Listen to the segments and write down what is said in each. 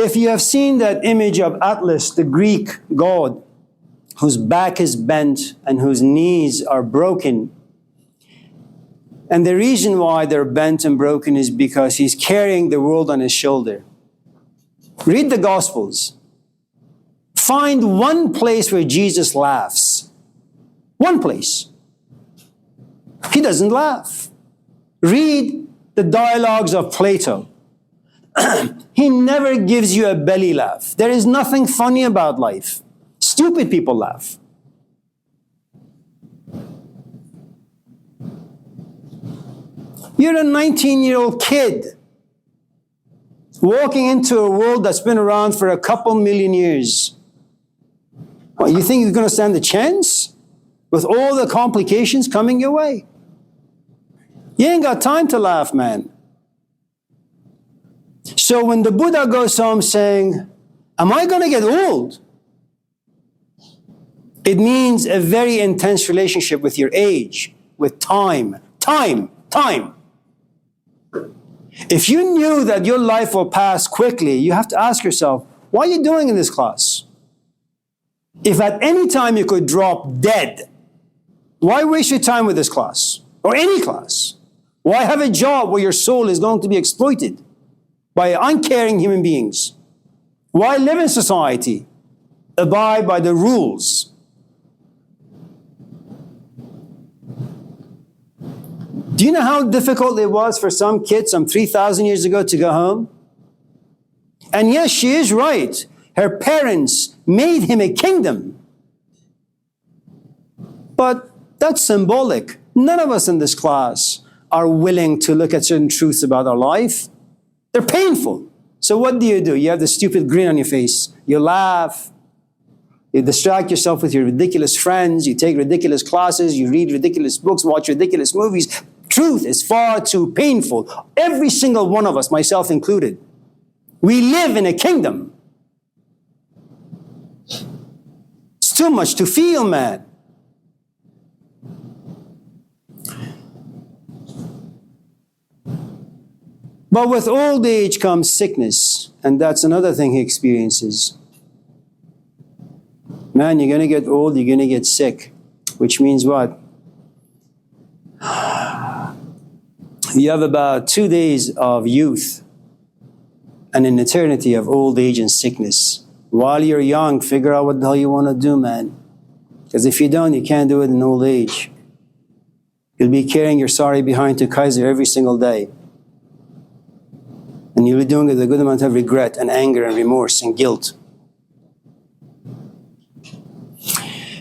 If you have seen that image of Atlas, the Greek god, whose back is bent and whose knees are broken, and the reason why they're bent and broken is because he's carrying the world on his shoulder. Read the Gospels. Find one place where Jesus laughs. One place. He doesn't laugh. Read the dialogues of Plato. He never gives you a belly laugh. There is nothing funny about life. Stupid people laugh. You're a 19-year-old kid walking into a world that's been around for a couple million years. What, you think you're going to stand a chance with all the complications coming your way? You ain't got time to laugh, man. So when the Buddha goes home saying, am I going to get old? It means a very intense relationship with your age, with time. Time. If you knew that your life will pass quickly, you have to ask yourself, what are you doing in this class? If at any time you could drop dead, why waste your time with this class? Or any class? Why have a job where your soul is going to be exploited by uncaring human beings? Why live in society? Abide by the rules. Do you know how difficult it was for some kids some 3,000 years ago to go home? And yes, she is right. Her parents made him a kingdom. But that's symbolic. None of us in this class are willing to look at certain truths about our life. They're painful. So what do? You have the stupid grin on your face. You laugh. You distract yourself with your ridiculous friends. You take ridiculous classes. You read ridiculous books, watch ridiculous movies. Truth is far too painful. Every single one of us, myself included. We live in a kingdom. It's too much to feel, man. But with old age comes sickness, and that's another thing he experiences. Man, you're going to get old, you're going to get sick, which means what? You have about 2 days of youth and an eternity of old age and sickness. While you're young, figure out what the hell you want to do, man. Because if you don't, you can't do it in old age. You'll be carrying your sorry behind to Kaiser every single day. And you'll be doing it with a good amount of regret and anger and remorse and guilt.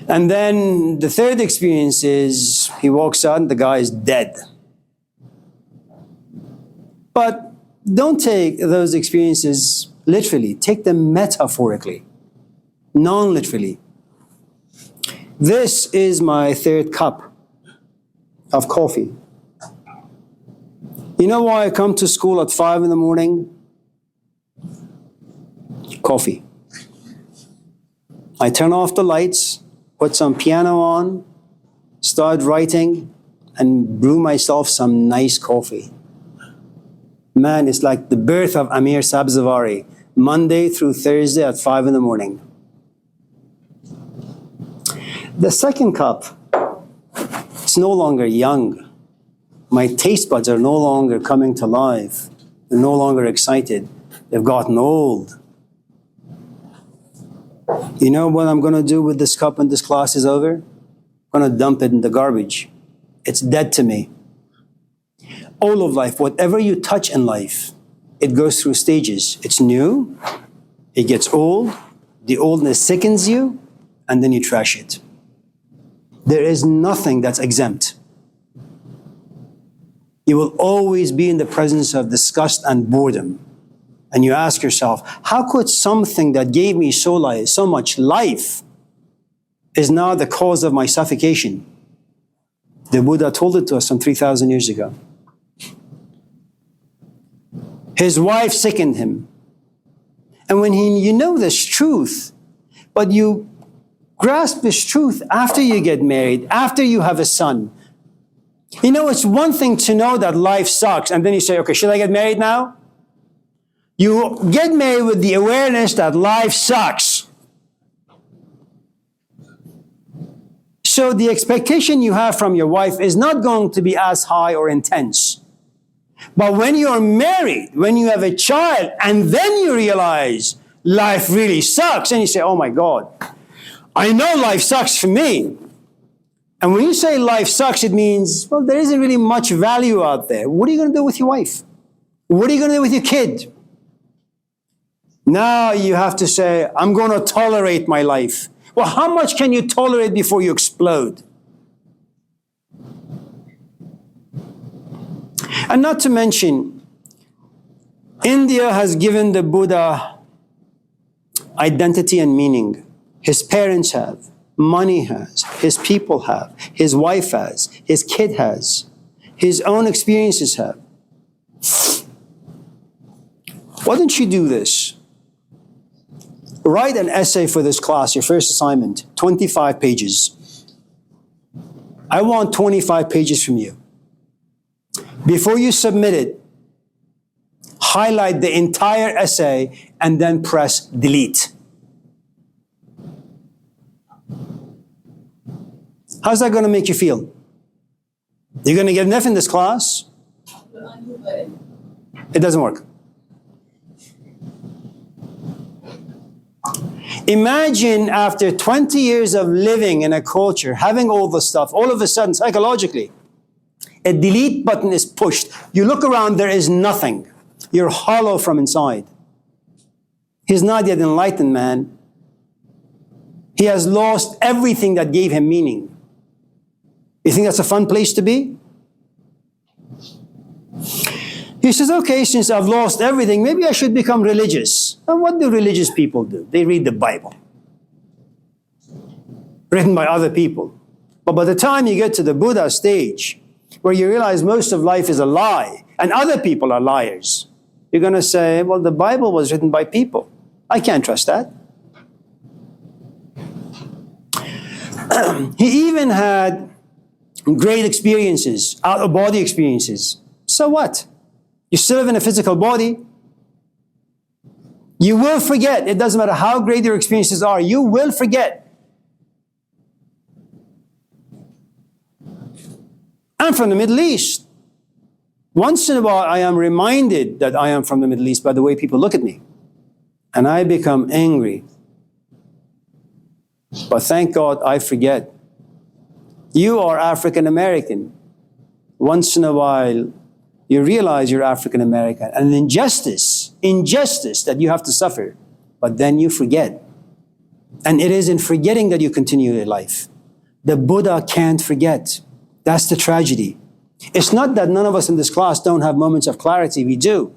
And then the third experience is he walks out and the guy is dead. But don't take those experiences literally. Take them metaphorically, non-literally. This is my third cup of coffee. You know why I come to school at 5 in the morning? Coffee. I turn off the lights, put some piano on, start writing, and brew myself some nice coffee. Man, it's like the birth of Amir Sabzavari, Monday through Thursday at 5 in the morning. The second cup, it's no longer young. My taste buds are no longer coming to life. They're no longer excited. They've gotten old. You know what I'm going to do with this cup when this class is over? I'm going to dump it in the garbage. It's dead to me. All of life, whatever you touch in life, it goes through stages. It's new, it gets old, the oldness sickens you, and then you trash it. There is nothing that's exempt. You will always be in the presence of disgust and boredom. And you ask yourself, how could something that gave me so much life is now the cause of my suffocation? The Buddha told it to us some 3,000 years ago. His wife sickened him. And when you know this truth, but you grasp this truth after you get married, after you have a son. You know, it's one thing to know that life sucks, and then you say, okay, should I get married now? You get married with the awareness that life sucks. So the expectation you have from your wife is not going to be as high or intense. But when you're married, when you have a child, and then you realize life really sucks, and you say, oh my God, I know life sucks for me. And when you say life sucks, it means, well, there isn't really much value out there. What are you going to do with your wife? What are you going to do with your kid? Now you have to say, I'm going to tolerate my life. Well, how much can you tolerate before you explode? And not to mention, India has given the Buddha identity and meaning. His parents have, money has, his people have, his wife has, his kid has, his own experiences have. Why don't you do this? Write an essay for this class, your first assignment, 25 pages. I want 25 pages from you. Before you submit it, highlight the entire essay and then press delete. How's that going to make you feel? You're going to get enough in this class? It doesn't work. Imagine after 20 years of living in a culture, having all the stuff, all of a sudden, psychologically, a delete button is pushed. You look around, there is nothing. You're hollow from inside. He's not yet enlightened, man. He has lost everything that gave him meaning. You think that's a fun place to be? He says, okay, since I've lost everything, maybe I should become religious. And what do religious people do? They read the Bible, written by other people. But by the time you get to the Buddha stage, where you realize most of life is a lie, and other people are liars, you're going to say, well, the Bible was written by people. I can't trust that. He even had great experiences, out-of-body experiences. So what? You still live in a physical body. You will forget. It doesn't matter how great your experiences are. You will forget. I'm from the Middle East. Once in a while, I am reminded that I am from the Middle East by the way people look at me. And I become angry. But thank God I forget. You are African American. Once in a while, you realize you're African American. And an injustice that you have to suffer. But then you forget. And it is in forgetting that you continue your life. The Buddha can't forget. That's the tragedy. It's not that none of us in this class don't have moments of clarity. We do.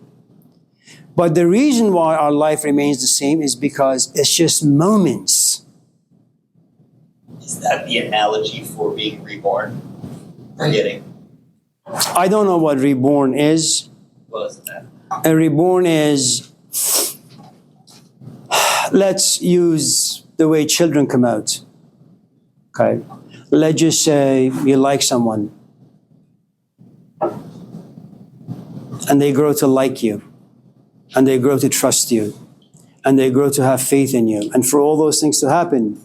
But the reason why our life remains the same is because it's just moments. Is that the analogy for being reborn? Forgetting? I don't know what reborn is. What is that? A reborn is, let's use the way children come out. Okay? Let's just say you like someone. And they grow to like you. And they grow to trust you. And they grow to have faith in you. And for all those things to happen,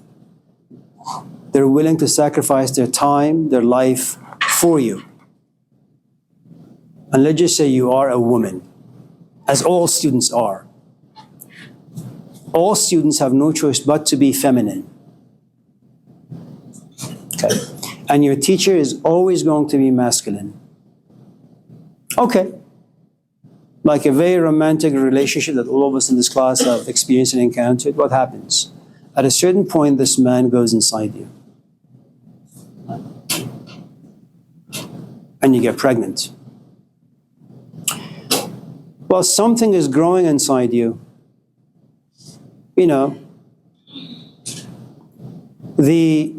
they're willing to sacrifice their time, their life for you. And let's just say you are a woman, as all students are. All students have no choice but to be feminine. Okay. And your teacher is always going to be masculine. Okay. Like a very romantic relationship that all of us in this class have experienced and encountered, what happens? At a certain point, this man goes inside you. And you get pregnant. Well, something is growing inside you. You know, the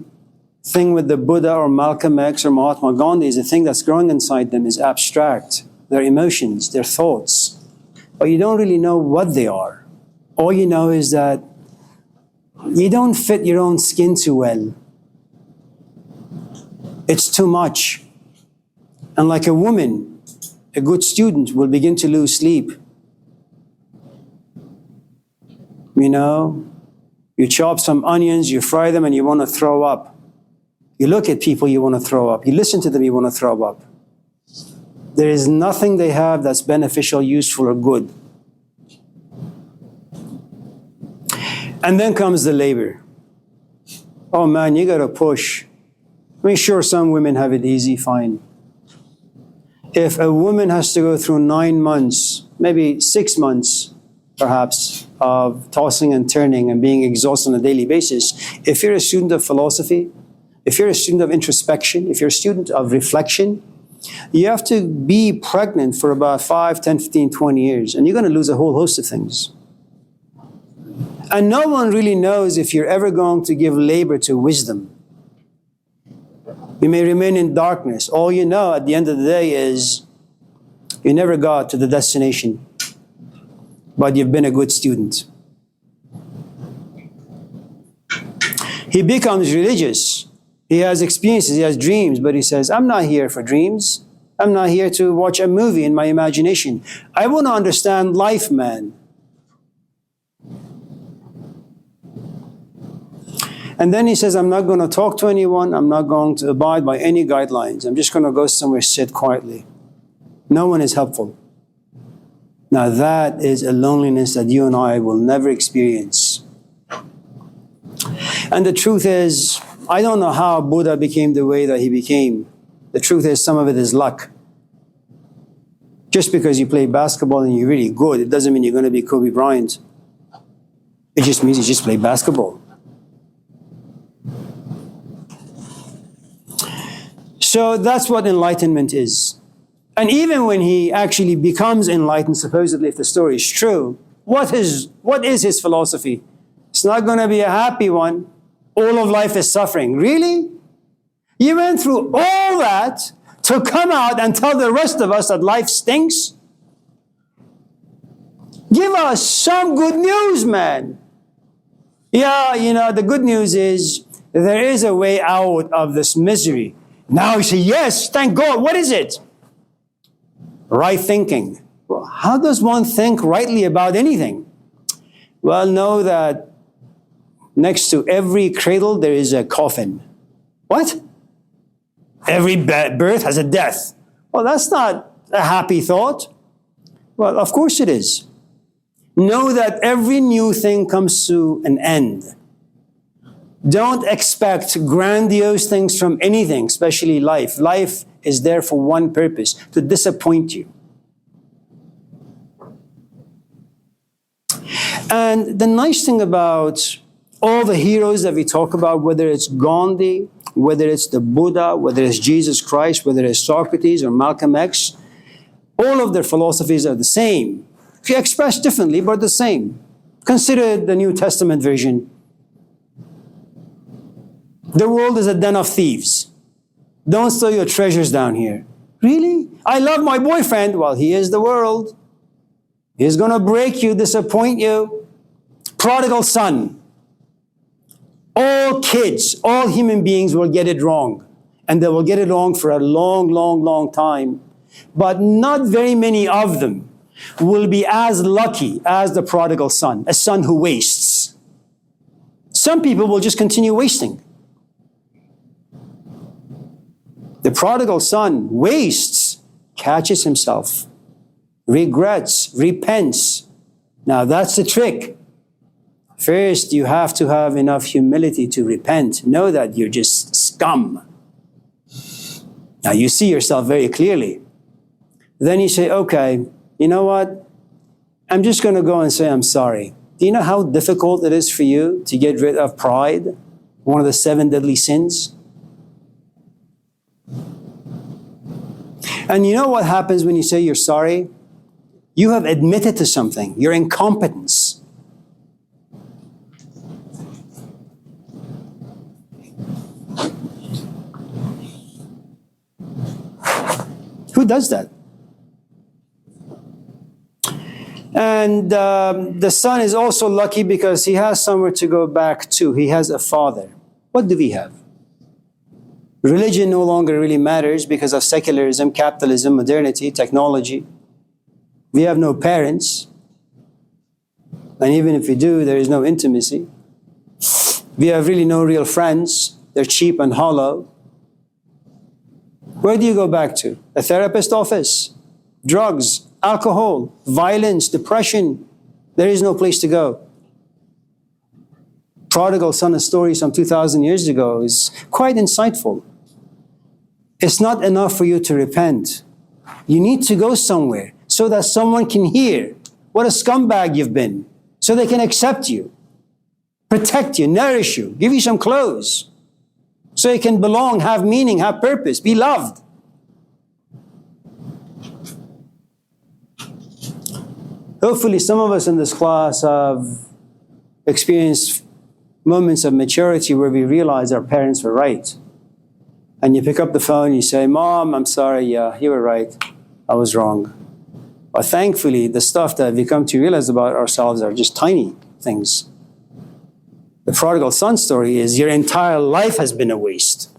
thing with the Buddha or Malcolm X or Mahatma Gandhi is the thing that's growing inside them is abstract. Their emotions, their thoughts. But you don't really know what they are. All you know is that you don't fit your own skin too well. It's too much. And like a woman, a good student will begin to lose sleep. You know, you chop some onions, you fry them, and you want to throw up. You look at people, you want to throw up. You listen to them, you want to throw up. There is nothing they have that's beneficial, useful, or good. And then comes the labor. Oh man, you got to push. I mean, sure, some women have it easy, fine. If a woman has to go through 9 months, maybe 6 months, perhaps, of tossing and turning and being exhausted on a daily basis, if you're a student of philosophy, if you're a student of introspection, if you're a student of reflection, you have to be pregnant for about 5, 10, 15, 20 years, and you're going to lose a whole host of things. And no one really knows if you're ever going to give labor to wisdom. You may remain in darkness. All you know at the end of the day is you never got to the destination, but you've been a good student. He becomes religious. He has experiences, he has dreams, but he says, I'm not here for dreams. I'm not here to watch a movie in my imagination. I want to understand life, man. And then he says, I'm not going to talk to anyone. I'm not going to abide by any guidelines. I'm just going to go somewhere, sit quietly. No one is helpful. Now that is a loneliness that you and I will never experience. And the truth is, I don't know how Buddha became the way that he became. The truth is, some of it is luck. Just because you play basketball and you're really good, it doesn't mean you're going to be Kobe Bryant. It just means you just play basketball. So that's what enlightenment is. And even when he actually becomes enlightened, supposedly if the story is true, what is his philosophy? It's not going to be a happy one. All of life is suffering. Really? You went through all that to come out and tell the rest of us that life stinks? Give us some good news, man. Yeah, you know, the good news is there is a way out of this misery. Now you say, yes, thank God. What is it? Right thinking. Well, how does one think rightly about anything? Well, know that next to every cradle, there is a coffin. What? Every birth has a death. Well, that's not a happy thought. Well, of course it is. Know that every new thing comes to an end. Don't expect grandiose things from anything, especially life. Life is there for one purpose, to disappoint you. And the nice thing about all the heroes that we talk about, whether it's Gandhi, whether it's the Buddha, whether it's Jesus Christ, whether it's Socrates or Malcolm X, all of their philosophies are the same. Expressed differently, but the same. Consider the New Testament version. The world is a den of thieves. Don't store your treasures down here. Really? I love my boyfriend. Well, he is the world. He's going to break you, disappoint you. Prodigal son. All kids, all human beings will get it wrong. And they will get it wrong for a long, long, long time. But not very many of them will be as lucky as the prodigal son, a son who wastes. Some people will just continue wasting. The prodigal son wastes, catches himself, regrets, repents. Now that's the trick. First, you have to have enough humility to repent. Know that you're just scum. Now you see yourself very clearly. Then you say, okay, you know what? I'm just going to go and say I'm sorry. Do you know how difficult it is for you to get rid of pride? One of the 7 deadly sins. And you know what happens when you say you're sorry? You have admitted to something, your incompetence. Who does that? And the son is also lucky because he has somewhere to go back to. He has a father. What do we have? Religion no longer really matters because of secularism, capitalism, modernity, technology. We have no parents. And even if we do, there is no intimacy. We have really no real friends. They're cheap and hollow. Where do you go back to? A therapist office, drugs, alcohol, violence, depression. There is no place to go. Prodigal son, a story some 2,000 years ago, is quite insightful. It's not enough for you to repent. You need to go somewhere so that someone can hear what a scumbag you've been, so they can accept you, protect you, nourish you, give you some clothes, so you can belong, have meaning, have purpose, be loved. Hopefully some of us in this class have experienced moments of maturity where we realize our parents were right. And you pick up the phone, you say, Mom, I'm sorry, yeah, you were right. I was wrong. But thankfully, the stuff that we come to realize about ourselves are just tiny things. The prodigal son story is your entire life has been a waste.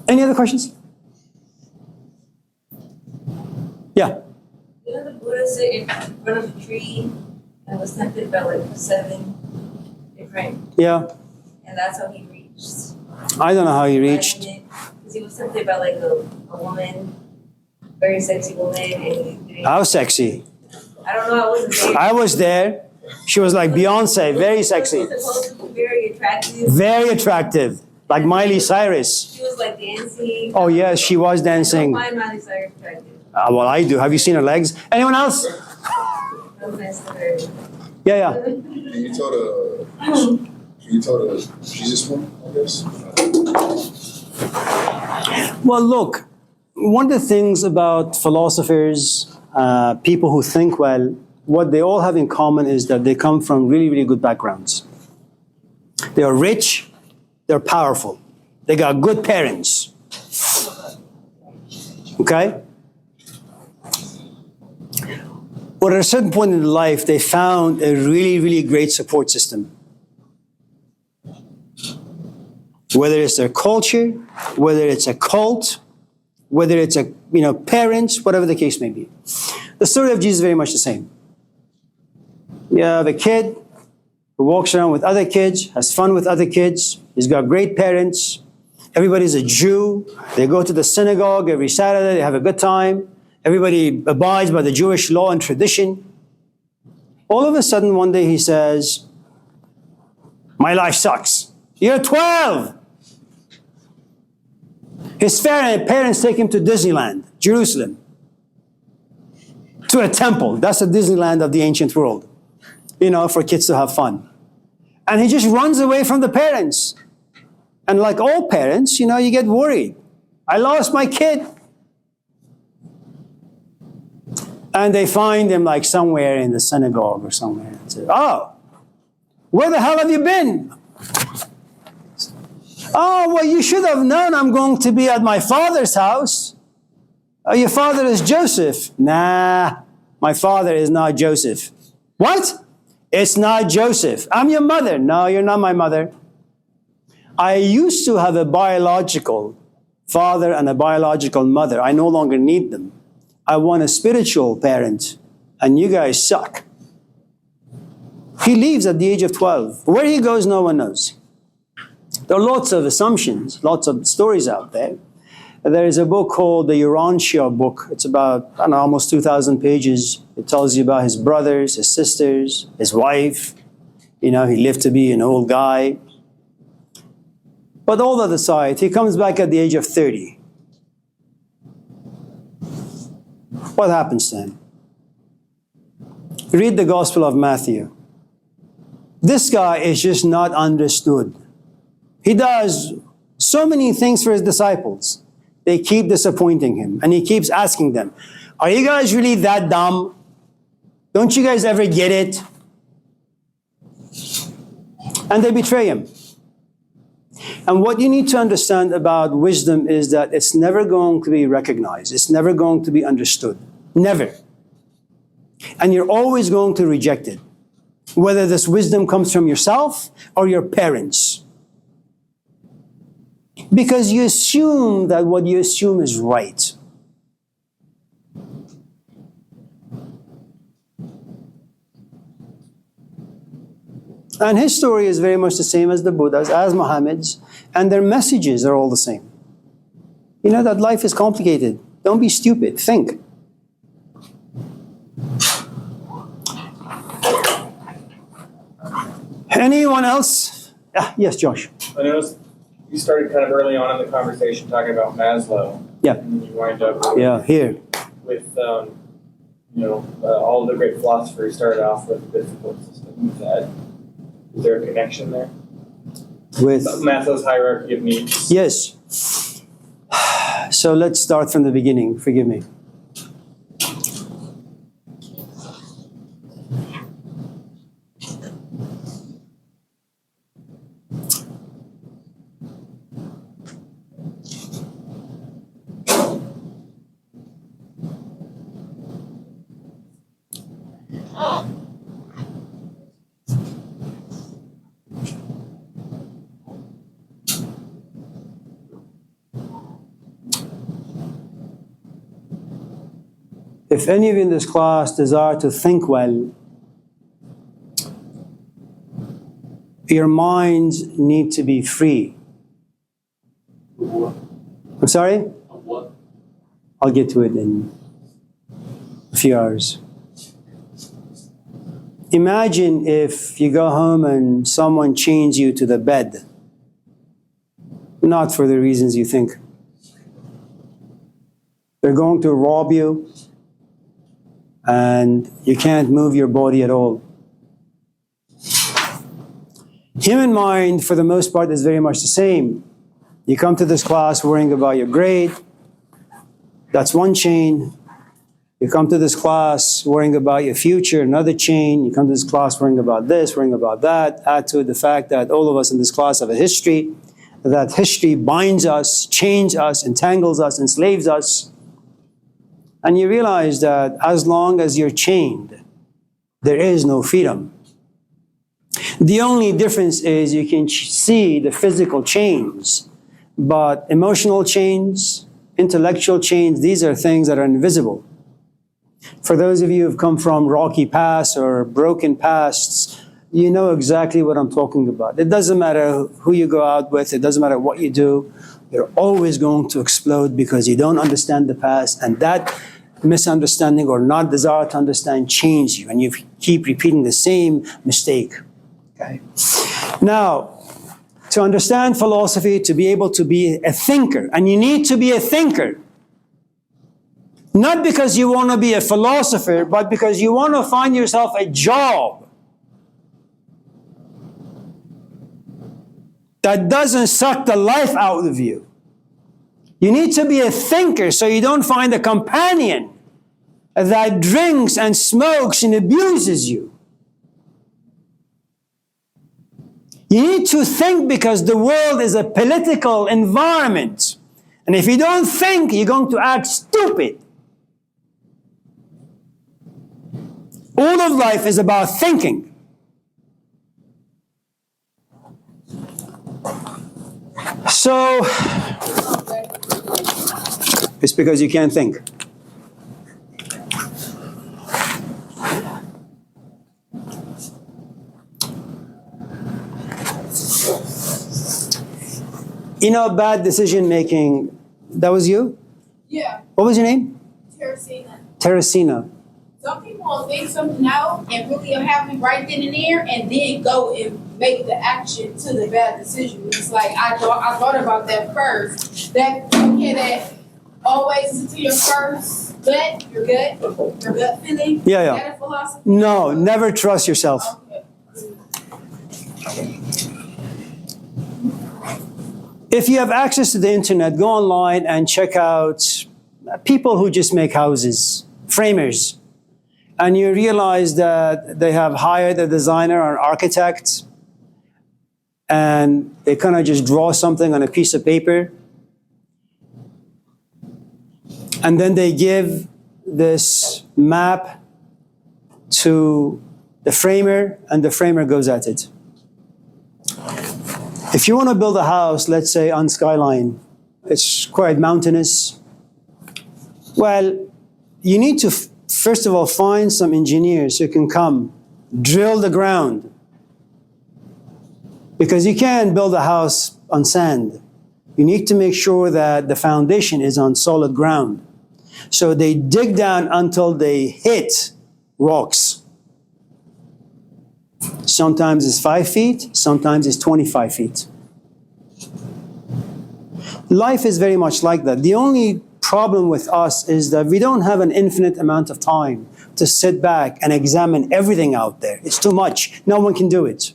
Any other questions? Yeah. You know the Buddha sit in front of a tree and was tempted by like 7 different, Yeah. and that's how he reached. I don't know how he reached. Because he was tempted by like a woman, very sexy woman, and he didn't. How sexy? I don't know, I wasn't there. I was there. She was like Beyonce, very sexy. She was supposed to be very attractive. Very attractive, like Miley Cyrus. She was like dancing. Oh yes, she was I dancing. don't find Miley Cyrus attractive. Well, I do. Have you seen her legs? Anyone else? No offense to her. Yeah. Can you tell the Jesus one, I guess? Well, look, one of the things about philosophers, people who think well, what they all have in common is that they come from really, really good backgrounds. They are rich, they're powerful, they got good parents. Okay? But at a certain point in life, they found a really, really great support system. Whether it's their culture, whether it's a cult, whether it's parents, whatever the case may be. The story of Jesus is very much the same. You have a kid who walks around with other kids, has fun with other kids. He's got great parents. Everybody's a Jew. They go to the synagogue every Saturday. They have a good time. Everybody abides by the Jewish law and tradition. All of a sudden, one day he says, my life sucks. You're 12. His parents take him to Disneyland, Jerusalem, to a temple. That's the Disneyland of the ancient world, for kids to have fun. And he just runs away from the parents. And like all parents, you get worried. I lost my kid. And they find him like somewhere in the synagogue or somewhere. And say, oh, where the hell have you been? Oh, well, you should have known I'm going to be at my father's house. Oh, your father is Joseph. Nah, my father is not Joseph. What? It's not Joseph. I'm your mother. No, you're not my mother. I used to have a biological father and a biological mother. I no longer need them. I want a spiritual parent, and you guys suck. He leaves at the age of 12. Where he goes, no one knows. There are lots of assumptions, lots of stories out there. There is a book called the Urantia book. It's about, almost 2,000 pages. It tells you about his brothers, his sisters, his wife. He lived to be an old guy. But all that aside, he comes back at the age of 30. What happens to him? Read the Gospel of Matthew. This guy is just not understood. He does so many things for his disciples. They keep disappointing him. And he keeps asking them, are you guys really that dumb? Don't you guys ever get it? And they betray him. And what you need to understand about wisdom is that it's never going to be recognized. It's never going to be understood. Never. And you're always going to reject it. Whether this wisdom comes from yourself or your parents. Because you assume that what you assume is right. And his story is very much the same as the Buddha's, as Muhammad's, and their messages are all the same. You know that life is complicated. Don't be stupid. Think. Anyone else? Yes, Josh. I noticed you started kind of early on in the conversation talking about Maslow. Yeah. And you wind up with, Yeah, here. all the great philosophers started off with the support system. Is there a connection there? With Maslow's hierarchy of needs. yes. So let's start from the beginning. Forgive me. If any of you in this class desire to think well, your minds need to be free. I'm sorry? What? I'll get to it in a few hours. Imagine if you go home and someone chains you to the bed. Not for the reasons you think. They're going to rob you, and you can't move your body at all. Human mind, for the most part, is very much the same. You come to this class worrying about your grade. That's one chain. You come to this class worrying about your future, another chain. You come to this class worrying about this, worrying about that. Add to it the fact that all of us in this class have a history. That history binds us, chains us, entangles us, enslaves us. And you realize that as long as you're chained, there is no freedom. The only difference is you can see the physical chains, but emotional chains, intellectual chains, these are things that are invisible. For those of you who've come from rocky pasts or broken pasts, you know exactly what I'm talking about. It doesn't matter who you go out with, it doesn't matter what you do, you're always going to explode because you don't understand the past, and that misunderstanding or not desire to understand change you, and you keep repeating the same mistake. Okay. Now, to understand philosophy, to be able to be a thinker, and you need to be a thinker, not because you want to be a philosopher, but because you want to find yourself a job that doesn't suck the life out of you. You need to be a thinker so you don't find a companion that drinks and smokes and abuses you. You need to think because the world is a political environment. And if you don't think, you're going to act stupid. All of life is about thinking. So, it's because you can't think. You know, bad decision making, that was you? Yeah, What was your name? Teresina. Teresina. Some people will think something out and really unhappy right then and there, and then go and make the action to the bad decision. It's like I thought about that first. That always listen to your first gut, your gut feeling. Yeah. Is that a philosophy? No, never trust yourself. Okay. If you have access to the internet, go online and check out people who just make houses, framers. And you realize that they have hired a designer or an architect, and they kind of just draw something on a piece of paper. And then they give this map to the framer, and the framer goes at it. If you want to build a house, let's say on Skyline, it's quite mountainous. Well, you need to first of all find some engineers who can come, drill the ground, Because you can't build a house on sand. You need to make sure that the foundation is on solid ground. So they dig down until they hit rocks. Sometimes it's 5 feet, sometimes it's 25 feet. Life is very much like that. The only problem with us is that we don't have an infinite amount of time to sit back and examine everything out there. It's too much. No one can do it.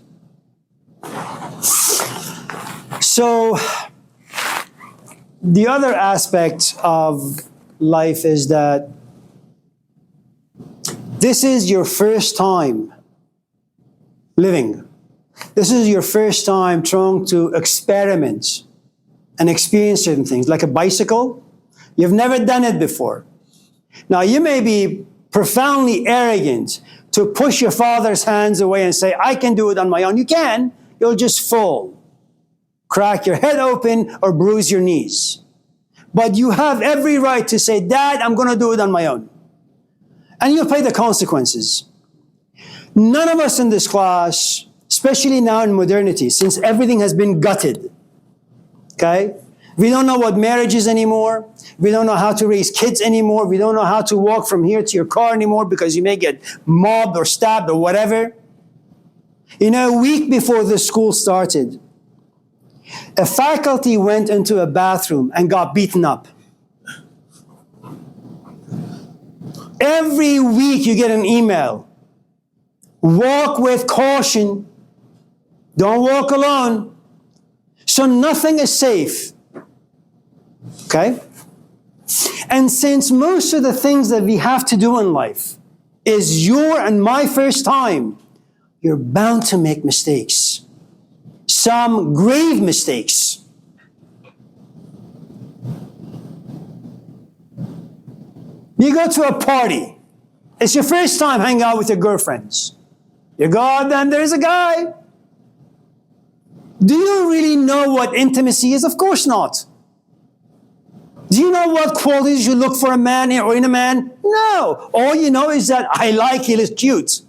So, the other aspect of life is that this is your first time living. This is your first time trying to experiment and experience certain things, like a bicycle. You've never done it before. Now, you may be profoundly arrogant to push your father's hands away and say, I can do it on my own. You can. You'll just fall, crack your head open, or bruise your knees. But you have every right to say, Dad, I'm going to do it on my own. And you'll pay the consequences. None of us in this class, especially now in modernity, since everything has been gutted, okay? We don't know what marriage is anymore. We don't know how to raise kids anymore. We don't know how to walk from here to your car anymore because you may get mobbed or stabbed or whatever. You know, a week before the school started, a faculty went into a bathroom and got beaten up. Every week you get an email. Walk with caution. Don't walk alone. So nothing is safe. Okay? And since most of the things that we have to do in life is your and my first time, you're bound to make mistakes. Some grave mistakes. You go to a party. It's your first time hanging out with your girlfriends. You go out and there's a guy. Do you really know what intimacy is? Of course not. Do you know what qualities you look for a man or in a man? No. All you know is that I like he is cute.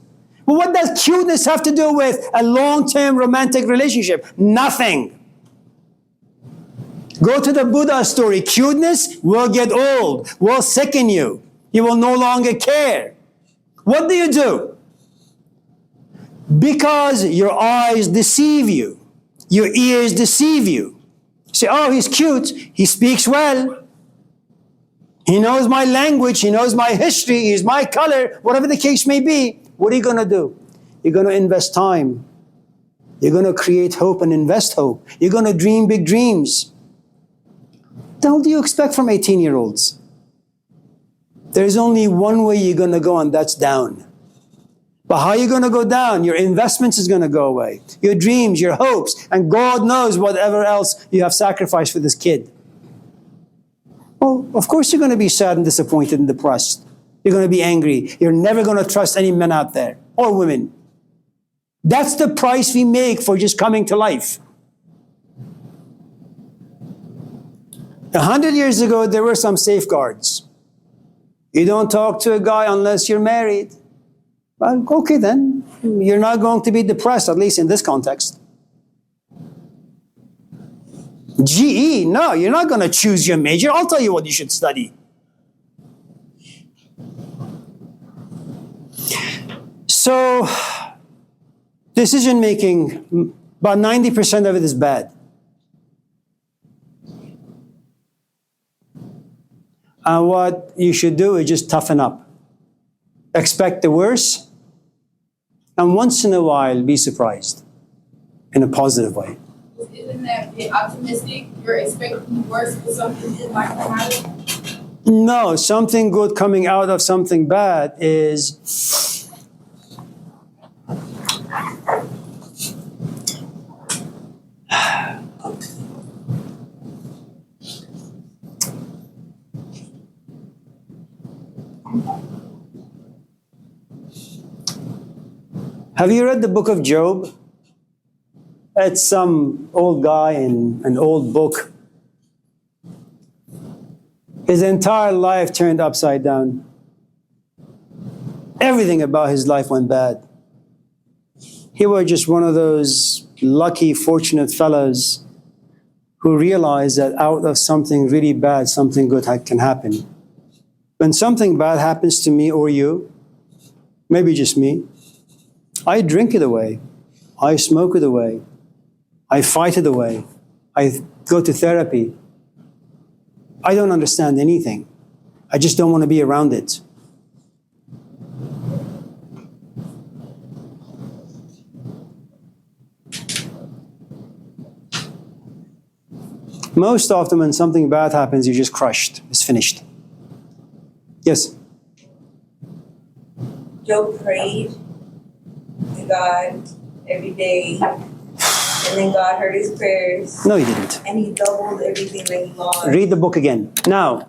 But what does cuteness have to do with a long-term romantic relationship? Nothing. Go to the Buddha story. Cuteness will get old, will sicken you. You will no longer care. What do? Because your eyes deceive you. Your ears deceive you. You say, oh, he's cute. He speaks well. He knows my language. He knows my history. He's my color. Whatever the case may be. What are you going to do? You're going to invest time. You're going to create hope and invest hope. You're going to dream big dreams. What the hell do you expect from 18-year-olds? There's only one way you're going to go, and that's down. But how are you going to go down? Your investments is going to go away. Your dreams, your hopes, and God knows whatever else you have sacrificed for this kid. Well, of course you're going to be sad and disappointed and depressed. You're going to be angry. You're never going to trust any men out there or women. That's the price we make for just coming to life. 100 years ago, there were some safeguards. You don't talk to a guy unless you're married. Well, okay then. You're not going to be depressed, at least in this context. GE, no, you're not going to choose your major. I'll tell you what you should study. So, decision making, about 90% of it is bad. And what you should do is just toughen up. Expect the worst, and once in a while be surprised in a positive way. Isn't that a bit optimistic? You're expecting the worst for something good might come out of it? No, something good coming out of something bad is Have you read the book of Job? It's some old guy in an old book. His entire life turned upside down. Everything about his life went bad. He was just one of those lucky, fortunate fellows who realize that out of something really bad, something good can happen. When something bad happens to me or you, maybe just me, I drink it away. I smoke it away. I fight it away. I go to therapy. I don't understand anything. I just don't want to be around it. Most often when something bad happens, you're just crushed. It's finished. Yes? Joe prayed to God every day, and then God heard his prayers, No, he didn't. and he doubled everything that he lost. Read the book again. Now.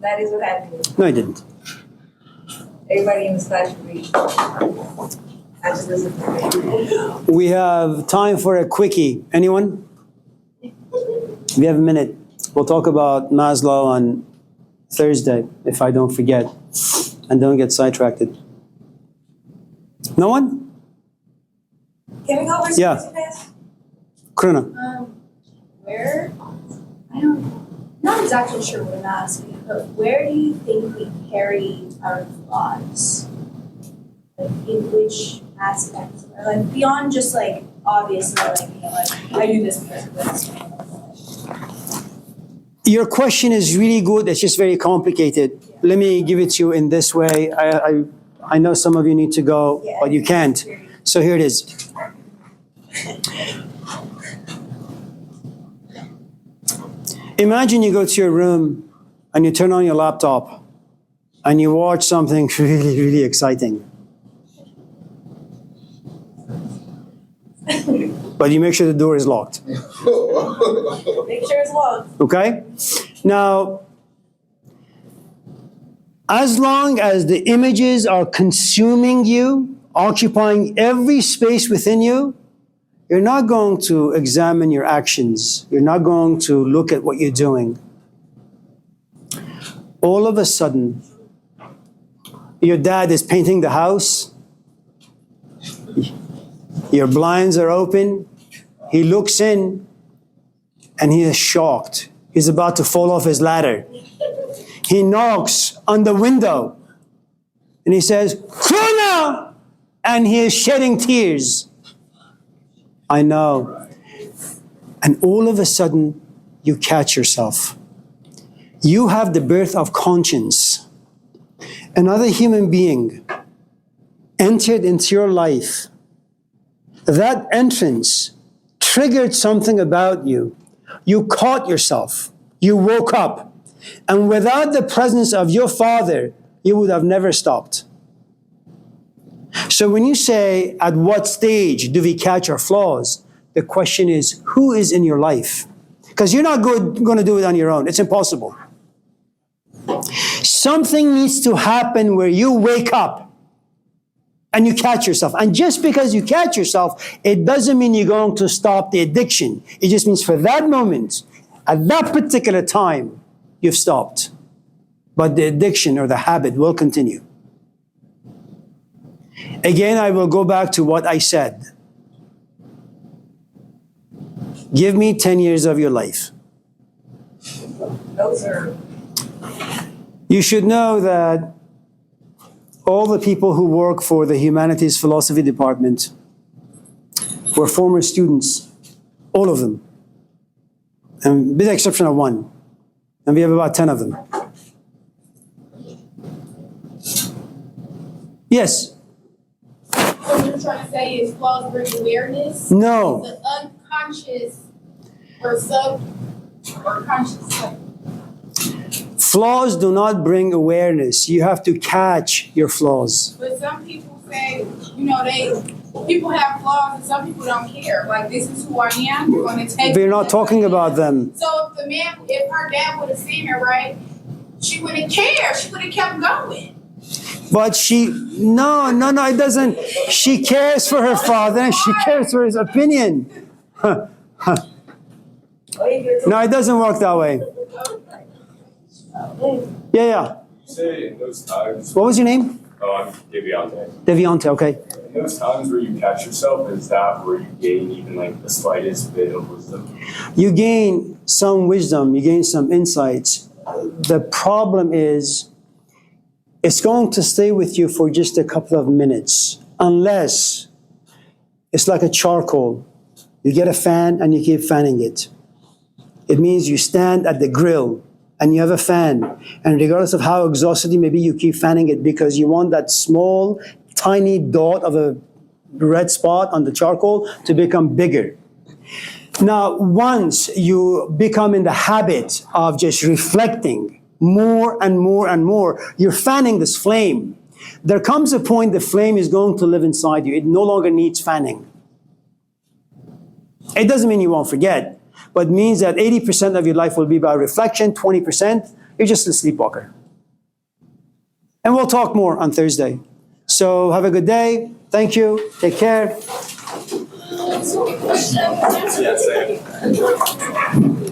That is what happened. No, he didn't. Everybody in this class should read. I just listened to it. We have time for a quickie. Anyone? We have a minute. We'll talk about Maslow on Thursday, if I don't forget, and don't get sidetracked. No one? Can we go over Yeah. some class? Kruna. Where? I don't, not exactly sure what I'm asking, but where do you think we carry our thoughts? Like, in which aspects? Or like, beyond just like, obviously, like, you know, like, I do this because of this. Your question is really good. It's just very complicated. Let me give it to you in this way. I know some of you need to go, but you can't. So here it is. Imagine you go to your room and you turn on your laptop and you watch something really, really exciting. But you make sure the door is locked. Make sure it's locked. Okay? Now, as long as the images are consuming you, occupying every space within you, you're not going to examine your actions. You're not going to look at what you're doing. All of a sudden, your dad is painting the house. Your blinds are open. He looks in and he is shocked. He's about to fall off his ladder. He knocks on the window and he says, "Kruna!" And he is shedding tears. I know. And all of a sudden, you catch yourself. You have the birth of conscience. Another human being entered into your life. That entrance triggered something about you. You caught yourself. You woke up. And without the presence of your father, you would have never stopped. So when you say, at what stage do we catch our flaws? The question is, who is in your life? Because you're not going to do it on your own. It's impossible. Something needs to happen where you wake up and you catch yourself. And just because you catch yourself, it doesn't mean you're going to stop the addiction. It just means for that moment, at that particular time, you've stopped. But the addiction or the habit will continue. Again, I will go back to what I said. Give me 10 years of your life. No, sir. You should know that all the people who work for the Humanities Philosophy Department were former students, all of them, and with the exception of one. And we have about 10 of them. Yes? What you're trying to say is flaws bring awareness? No. The unconscious or conscious. Flaws do not bring awareness. You have to catch your flaws. But some people say, you know, people have flaws and some people don't care. Like, this is who I am. You're going to take. We're not talking about them. So if her dad would have seen her, right, she wouldn't care. She would have kept going. But no, it doesn't. She cares for her father and she cares for his opinion. No, it doesn't work that way. Yeah. Say in those times. What was your name? Oh, I'm Deviante. Deviante, okay. those times where you catch yourself, is that where you gain even like the slightest bit of wisdom? You gain some wisdom, you gain some insights. The problem is, it's going to stay with you for just a couple of minutes, unless it's like a charcoal. You get a fan and you keep fanning it. It means you stand at the grill and you have a fan, and regardless of how exhausted you may be, you keep fanning it because you want that small, tiny dot of a red spot on the charcoal to become bigger. Now, once you become in the habit of just reflecting more and more and more, you're fanning this flame. There comes a point the flame is going to live inside you. It no longer needs fanning. It doesn't mean you won't forget, but it means that 80% of your life will be by reflection, 20%, you're just a sleepwalker. And we'll talk more on Thursday. So have a good day. Thank you. Take care. Yeah, same.